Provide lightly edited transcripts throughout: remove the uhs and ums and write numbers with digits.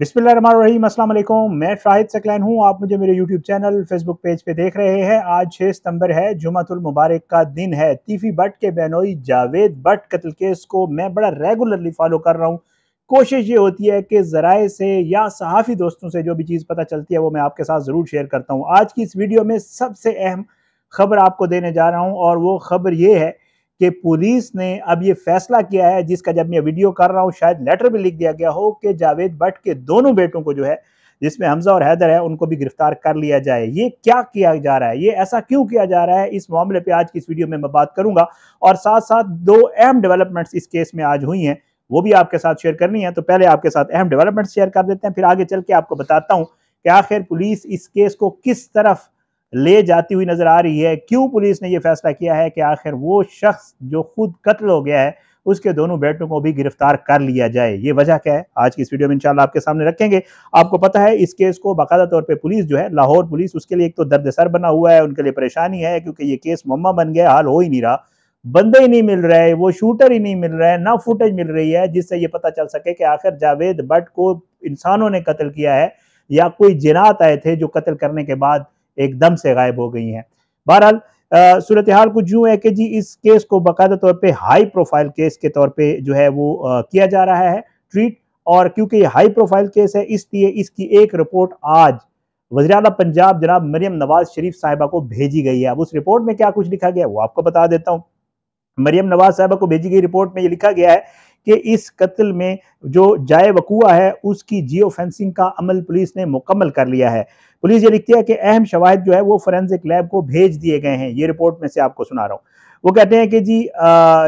बिस्मिल्लाहिर्रहमानिर्रहीम, अस्सलाम वालेकुम। मैं शाहिद सकलैन हूँ। आप मुझे मेरे यूट्यूब चैनल, फेसबुक पेज पे देख रहे हैं। आज 6 सितंबर है, जुमातुल मुबारक का दिन है। तीफी भट्ट के बेनोई जावेद भट्ट कत्ल केस को मैं बड़ा रेगुलरली फॉलो कर रहा हूँ। कोशिश ये होती है कि ज़राए से या सहाफ़ी दोस्तों से जो भी चीज़ पता चलती है वो मैं आपके साथ ज़रूर शेयर करता हूँ। आज की इस वीडियो में सबसे अहम खबर आपको देने जा रहा हूँ और वो खबर ये है कि पुलिस ने अब ये फैसला किया है, जिसका जब मैं वीडियो कर रहा हूँ शायद लेटर भी लिख दिया गया हो, कि जावेद भट्ट के दोनों बेटों को जो है, जिसमें हमजा और हैदर है, उनको भी गिरफ्तार कर लिया जाए। ये क्या किया जा रहा है, ये ऐसा क्यों किया जा रहा है, इस मामले पे आज की इस वीडियो में मैं बात करूंगा। और साथ साथ दो अहम डेवलपमेंट्स इस केस में आज हुई हैं, वो भी आपके साथ शेयर करनी है। तो पहले आपके साथ अहम डेवलपमेंट शेयर कर देते हैं, फिर आगे चल के आपको बताता हूँ कि आखिर पुलिस इस केस को किस तरफ ले जाती हुई नजर आ रही है। क्यों पुलिस ने यह फैसला किया है कि आखिर वो शख्स जो खुद कत्ल हो गया है उसके दोनों बेटों को भी गिरफ्तार कर लिया जाए। ये वजह क्या है, आज की इस वीडियो में इंशाल्लाह आपके सामने रखेंगे। आपको पता है इस केस को बाकायदा तौर पे पुलिस जो है, लाहौर पुलिस, उसके लिए एक तो दर्द-ए-सर बना हुआ है, उनके लिए परेशानी है, क्योंकि ये केस मुअम्मा बन गया, हल हो ही नहीं रहा। बंदे ही नहीं मिल रहे, वो शूटर ही नहीं मिल रहे, ना फुटेज मिल रही है जिससे ये पता चल सके कि आखिर जावेद भट्ट को इंसानों ने कत्ल किया है या कोई जिनात आए थे जो कत्ल करने के बाद एकदम से गायब हो गई हैं। बहरहाल सूरत हाल कुछ यूं है कि जी इस केस को बाकायदा तौर पे हाई प्रोफाइल केस के तौर पे जो है वो किया जा रहा है ट्रीट। और क्योंकि ये हाई प्रोफाइल केस है, इसलिए इसकी एक रिपोर्ट आज वज़ीर आला पंजाब जनाब मरियम नवाज शरीफ साहिबा को भेजी गई है। अब उस रिपोर्ट में क्या कुछ लिखा गया है वो आपको बता देता हूँ। मरियम नवाज साहिबा को भेजी गई रिपोर्ट में ये लिखा गया है कि इस कत्ल में जो जाए वकूआ है उसकी जियो फेंसिंग का अमल पुलिस ने मुकम्मल कर लिया है। पुलिस ये लिखती है कि अहम शवाहिद जो है वो फोरेंसिक लैब को भेज दिए गए हैं। ये रिपोर्ट में से आपको सुना रहा हूँ। वो कहते हैं कि जी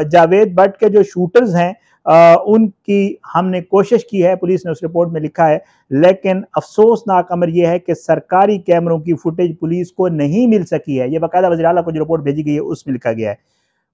जावेद भट्ट के जो शूटर्स हैं उनकी हमने कोशिश की है, पुलिस ने उस रिपोर्ट में लिखा है, लेकिन अफसोसनाक अमर यह है कि सरकारी कैमरों की फुटेज पुलिस को नहीं मिल सकी है। ये बाकायदा वज़ीर आला को जो रिपोर्ट भेजी गई है उसमें लिखा गया है।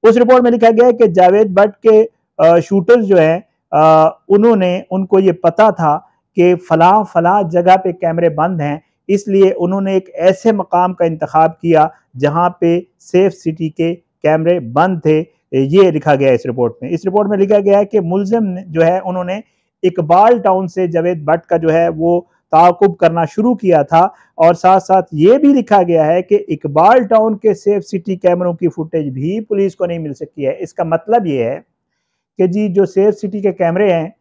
उस रिपोर्ट में लिखा गया है कि जावेद भट्ट के शूटर्स जो हैं उन्होंने उनको ये पता था कि फलां फलां जगह पे कैमरे बंद हैं, इसलिए उन्होंने एक ऐसे मकाम का इंतखाब किया जहां पे सेफ सिटी के कैमरे बंद थे। ये लिखा गया है इस रिपोर्ट में। इस रिपोर्ट में लिखा गया है कि मुलजिम जो है उन्होंने इकबाल टाउन से जावेद भट्ट का जो है वो ताकुब करना शुरू किया था। और साथ साथ ये भी लिखा गया है कि इकबाल टाउन के सेफ सिटी कैमरों की फुटेज भी पुलिस को नहीं मिल सकी है। इसका मतलब ये है कि जी जो सेफ सिटी के कैमरे हैं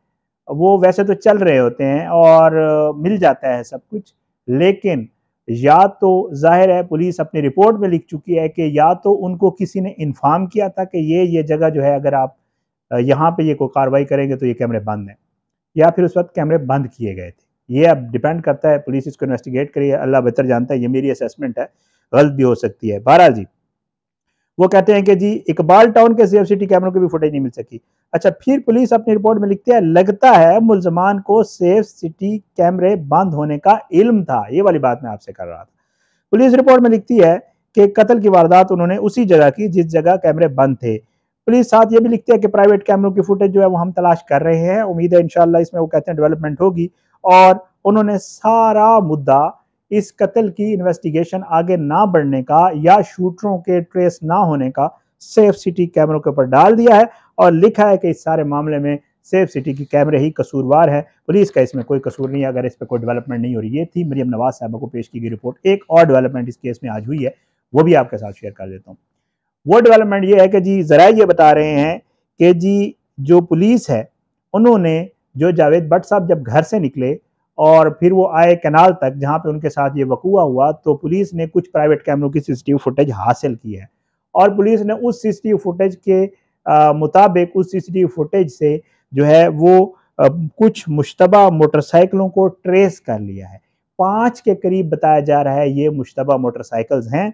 वो वैसे तो चल रहे होते हैं और मिल जाता है सब कुछ, लेकिन या तो जाहिर है पुलिस अपनी रिपोर्ट में लिख चुकी है कि या तो उनको किसी ने इन्फॉर्म किया था कि ये जगह जो है अगर आप यहाँ पे ये कोई कार्रवाई करेंगे तो ये कैमरे बंद हैं, या फिर उस वक्त कैमरे बंद किए गए थे। ये अब डिपेंड करता है, पुलिस इसको इन्वेस्टिगेट करिए, अल्लाह बेहतर जानता है। ये मेरी असेसमेंट है, गलत भी हो सकती है। बहरहाल जी वो कहते हैं कि जी इकबाल टाउन के सेफ सिटी कैमरों की भी फुटेज नहीं मिल सकी। अच्छा, फिर पुलिस अपनी रिपोर्ट में लिखती है, लगता है मुलजमान को सेफ सिटी कैमरे बंद होने का इल्म था। ये वाली बात मैं आपसे कर रहा था। पुलिस रिपोर्ट में लिखती है कि कत्ल की वारदात उन्होंने उसी जगह की जिस जगह कैमरे बंद थे। पुलिस साथ ये भी लिखती है कि प्राइवेट कैमरों की फुटेज जो है वो हम तलाश कर रहे हैं, उम्मीद है इंशाल्लाह इसमें वो कहते हैं डेवलपमेंट होगी। और उन्होंने सारा मुद्दा इस कत्ल की इन्वेस्टिगेशन आगे ना बढ़ने का या शूटरों के ट्रेस ना होने का सेफ सिटी कैमरों के ऊपर डाल दिया है और लिखा है कि इस सारे मामले में सेफ सिटी की कैमरे ही कसूरवार है, पुलिस का इसमें कोई कसूर नहीं है अगर इस पर कोई डेवलपमेंट नहीं हो रही। ये थी मरियम नवाज साहबा को पेश की गई रिपोर्ट। एक और डेवलपमेंट इस केस में आज हुई है, वो भी आपके साथ शेयर कर देता हूँ। वो डेवलपमेंट ये है कि जी जरा ये बता रहे हैं कि जी जो पुलिस है उन्होंने, जो जावेद भट्ट साहब जब घर से निकले और फिर वो आए कैनाल तक जहाँ पे उनके साथ ये वकूआ हुआ, तो पुलिस ने कुछ प्राइवेट कैमरों की सीसीटीवी फुटेज हासिल की है। और पुलिस ने उस सीसीटीवी फुटेज के मुताबिक उस सीसीटीवी फुटेज से जो है वो कुछ मुश्तबा मोटरसाइकिलों को ट्रेस कर लिया है। 5 के करीब बताया जा रहा है ये मुश्तबा मोटरसाइकिल्स हैं,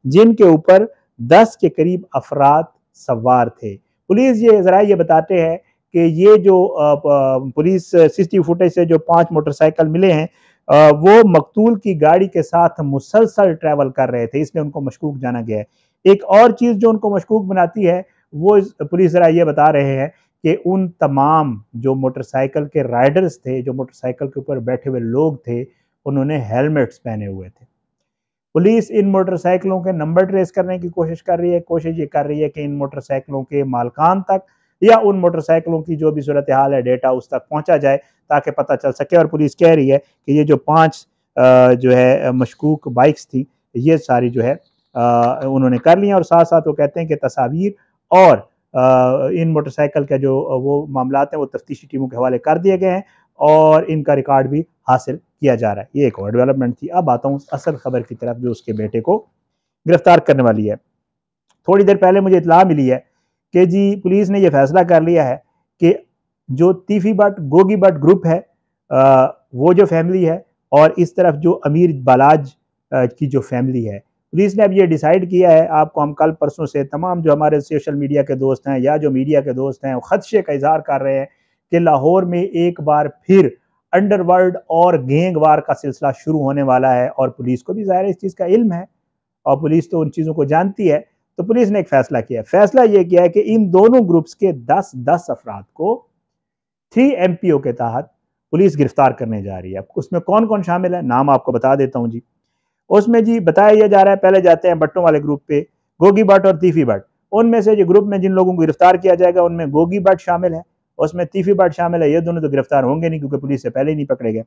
जिनके ऊपर 10 के करीब अफराद सवार थे। पुलिस ये जरा ये बताते हैं कि ये जो पुलिस सीसीटीवी फुटेज से जो 5 मोटरसाइकिल मिले हैं वो मकतूल की गाड़ी के साथ मुसलसल ट्रैवल कर रहे थे, इसलिए उनको मशकूक जाना गया है। एक और चीज़ जो उनको मशकूक बनाती है वो पुलिस जरा ये बता रहे हैं कि उन तमाम जो मोटरसाइकिल के राइडर्स थे, जो मोटरसाइकिल के ऊपर बैठे हुए लोग थे, उन्होंने हेलमेट्स पहने हुए थे। पुलिस इन मोटरसाइकिलों के नंबर ट्रेस करने की कोशिश कर रही है। कोशिश ये कर रही है कि इन मोटरसाइकिलों के मालकान तक या उन मोटरसाइकिलों की जो भी सूरत हाल है डेटा उस तक पहुँचा जाए ताकि पता चल सके। और पुलिस कह रही है कि ये जो 5 जो है मशकूक बाइक्स थी ये सारी जो है उन्होंने कर लिया। और साथ साथ वो कहते हैं कि तस्वीर और इन मोटरसाइकिल का जो वो मामलात हैं वो तफ्तीशी टीमों के हवाले कर दिए गए हैं और इनका रिकॉर्ड भी हासिल किया जा रहा है। ये एक और डेवलपमेंट थी। अब आता हूँ असल खबर की तरफ जो उसके बेटे को गिरफ्तार करने वाली है। थोड़ी देर पहले मुझे इतला मिली है कि जी पुलिस ने यह फैसला कर लिया है कि जो तीफी भट्ट गोगी भट्ट ग्रुप है वो जो फैमिली है और इस तरफ जो अमीर बालाज की जो फैमिली है, पुलिस ने अब ये डिसाइड किया है। आपको हम कल परसों से तमाम जो हमारे सोशल मीडिया के दोस्त हैं या जो मीडिया के दोस्त हैं वो खदशे का इजहार कर रहे हैं कि लाहौर में एक बार फिर अंडरवर्ल्ड और गैंगवार का सिलसिला शुरू होने वाला है। और पुलिस को भी ज़ाहिर है इस चीज़ का इल्म है और पुलिस तो उन चीज़ों को जानती है। तो पुलिस ने एक फैसला किया। फैसला ये किया है कि इन दोनों ग्रुप्स के 10-10 अफराद को 3 MPO के तहत पुलिस गिरफ्तार करने जा रही है। उसमें कौन कौन शामिल है, नाम आपको बता देता हूँ जी। उसमें जी बताया यह जा रहा है, पहले जाते हैं भट्टों वाले ग्रुप पे, गोगी भट्ट और तीफी भट्ट। उनमें से जो ग्रुप में जिन लोगों को गिरफ्तार किया जाएगा उनमें गोगी भट्ट शामिल है, उसमें तीफी भट्ट शामिल है। ये दोनों तो गिरफ्तार होंगे नहीं क्योंकि पुलिस से पहले ही नहीं पकड़े गए।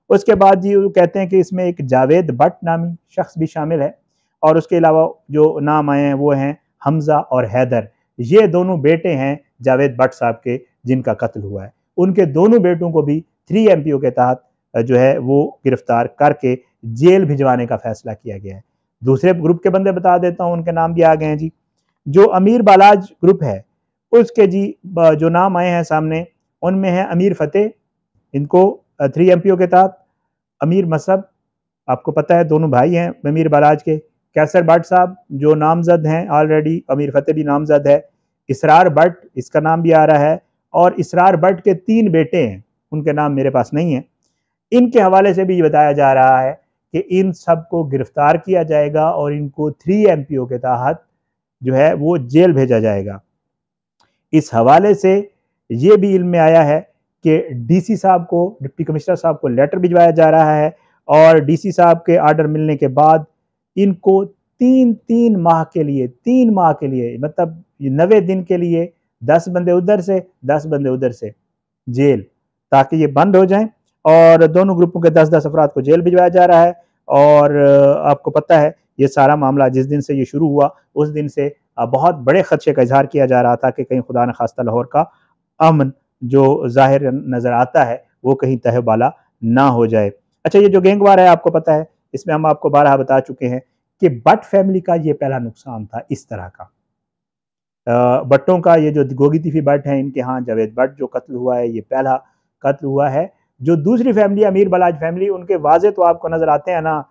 उसके बाद जी वो कहते हैं कि इसमें एक जावेद भट्ट नामी शख्स भी शामिल है और उसके अलावा जो नाम आए हैं वो हैं हमजा और हैदर। ये दोनों बेटे हैं जावेद भट्ट साहब के जिनका कत्ल हुआ है। उनके दोनों बेटों को भी 3 MPO के तहत जो है वो गिरफ्तार करके जेल भिजवाने का फैसला किया गया है। दूसरे ग्रुप के बंदे बता देता हूँ, उनके नाम भी आ गए हैं जी। जो अमीर बालाज ग्रुप है उसके जी जो नाम आए हैं सामने उनमें है अमीर फतेह, इनको 3 MPO के तहत, अमीर मसब, आपको पता है दोनों भाई हैं अमीर बालाज के, कैसर भट्ट साहब जो नामजद हैं ऑलरेडी, अमीर फतेह भी नामजद है, इसरार भट्ट इसका नाम भी आ रहा है और इसरार भट्ट के 3 बेटे हैं, उनके नाम मेरे पास नहीं है। इनके हवाले से भी बताया जा रहा है कि इन सब को गिरफ्तार किया जाएगा और इनको 3 MPO के तहत जो है वो जेल भेजा जाएगा। इस हवाले से ये भी इल्म में आया है कि DC साहब को, डिप्टी कमिश्नर साहब को लेटर भिजवाया जा रहा है और DC साहब के आर्डर मिलने के बाद इनको 3-3 माह के लिए, 3 माह के लिए मतलब 90 दिन के लिए 10 बंदे उधर से 10 बंदे उधर से जेल, ताकि ये बंद हो जाएं। और दोनों ग्रुपों के 10-10 अफराद को जेल भिजवाया जा रहा है। और आपको पता है ये सारा मामला जिस दिन से ये शुरू हुआ उस दिन से बहुत बड़े खदशे का इजहार किया जा रहा था कि कहीं खुदा न खास्ता लाहौर का अमन जो ज़ाहिर नज़र आता है वो कहीं तहबाला ना हो जाए। अच्छा, ये जो गैंगवार है आपको पता है, इसमें हम आपको बारहा बता चुके हैं कि भट्ट फैमिली का ये पहला नुकसान था इस तरह का। भट्टों का ये जो गोगी तीफी भट्ट हैं इनके यहाँ जावेद भट्ट जो कत्ल हुआ है ये पहला कत्ल हुआ है। जो दूसरी फैमिली अमीर बलाज फैमिली, उनके वाजे तो आपको नज़र आते हैं ना,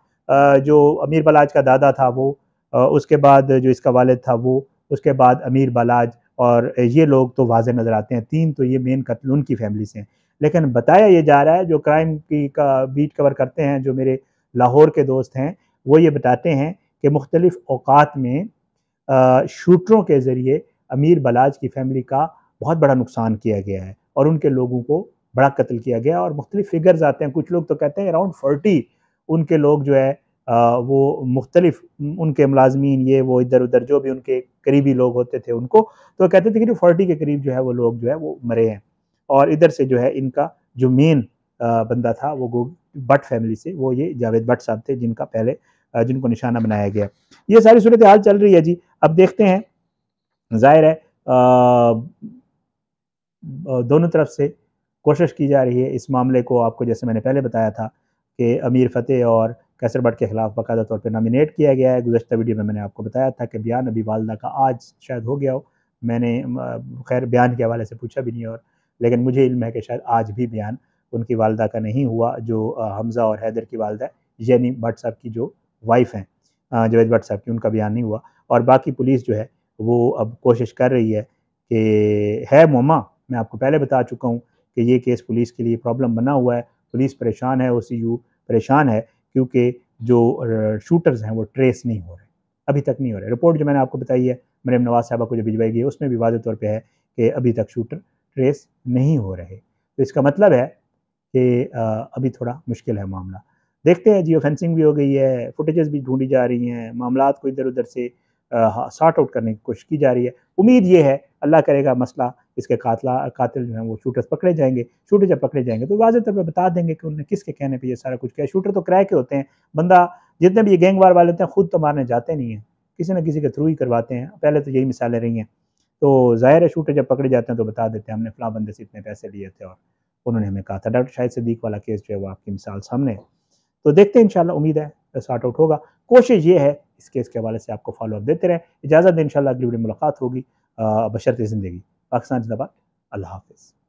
जो अमीर बलाज का दादा था वो, उसके बाद जो इसका वालिद था वो, उसके बाद अमीर बलाज, और ये लोग तो वाजे नज़र आते हैं। 3 तो ये मेन कत्ल उनकी फैमिली से हैं। लेकिन बताया ये जा रहा है, जो क्राइम की का बीट कवर करते हैं जो मेरे लाहौर के दोस्त हैं वो ये बताते हैं कि मुख्तलिफ़ औकात में शूटरों के ज़रिए अमीर बलाज की फैमिली का बहुत बड़ा नुकसान किया गया है और उनके लोगों को बड़ा कत्ल किया गया। और मुख्तलिफ फिगर्स आते हैं, कुछ लोग तो कहते हैं अराउंड 40 उनके लोग जो है वो मुख्तलिफ उनके मुलाजमीन ये वो इधर उधर जो भी उनके करीबी लोग होते थे उनको, तो कहते थे कि 40 के करीब जो है वो लोग जो है वो मरे हैं। और इधर से जो है इनका जो मेन बंदा था वो भट्ट फैमिली से, वो ये जावेद भट्ट साहब थे जिनका पहले जिनको निशाना बनाया गया। ये सारी सूरत हाल चल रही है जी। अब देखते हैं, जाहिर है दोनों तरफ से कोशिश की जा रही है इस मामले को, आपको जैसे मैंने पहले बताया था कि अमीर फतेह और कैसर भट्ट के खिलाफ बाकायदा तौर पे नॉमिनेट किया गया है। गुज़श्ता वीडियो में मैंने आपको बताया था कि बयान अभी वालदा का आज शायद हो गया हो, मैंने खैर बयान के हवाले से पूछा भी नहीं, और लेकिन मुझे इल्म है कि शायद आज भी बयान उनकी वालदा का नहीं हुआ, जो हमज़ा और हैदर की वालदा है, यानी भट्ट साहब की जो वाइफ हैं जावेद भट्ट साहब की, उनका बयान नहीं हुआ। और बाकी पुलिस जो है वो अब कोशिश कर रही है कि है मुअम्मा, मैं आपको पहले बता चुका हूँ कि ये केस पुलिस के लिए प्रॉब्लम बना हुआ है। पुलिस परेशान है, OCU परेशान है क्योंकि जो शूटर्स हैं वो ट्रेस नहीं हो रहे, अभी तक नहीं हो रहे। रिपोर्ट जो मैंने आपको बताई है मरीम नवाज साहबा को जो भिजवाई गई है उसमें भी वाज़ेह तौर पे है कि अभी तक शूटर ट्रेस नहीं हो रहे। तो इसका मतलब है कि अभी थोड़ा मुश्किल है मामला। देखते हैं, जियो फेंसिंग भी हो गई है, फुटेजेस भी ढूंढी जा रही हैं, मामलात को इधर उधर से सॉर्ट आउट करने की कोशिश की जा रही है। उम्मीद ये है अल्लाह करेगा मसला इसके कातिल जो हैं वो शूटर्स पकड़े जाएंगे। शूटर जब पकड़े जाएंगे तो वाज़ेह तौर पर बता देंगे कि उन्होंने किसके कहने पर ये सारा कुछ किया। शूटर तो किराए के होते हैं, बंदा जितने भी ये गैंग वार वाले होते हैं खुद तो मारने जाते नहीं हैं, किसी न किसी के थ्रू ही करवाते हैं। पहले तो यही मिसालें रही हैं। तो ज़ाहिर है शूटर जब पकड़े जाते हैं तो बता देते हैं हमने फ़लाँ बंदे से इतने पैसे लिए थे और उन्होंने हमें कहा था। डॉक्टर शाहिद सिद्दीक वाला केस जो है वो आपकी मिसाल सामने है। तो देखते हैं इंशाल्लाह, उम्मीद है सॉर्ट आउट होगा। कोशिश ये है इस केस के हवाले से आपको फ़ॉलो अप देते रहें। इजाज़त दें, इंशाल्लाह अगली वीडियो में मुलाकात होगी बशर्ते ज़िंदगी। पाकिस्तान ज़िंदाबाद। अल्लाह हाफ़िज़।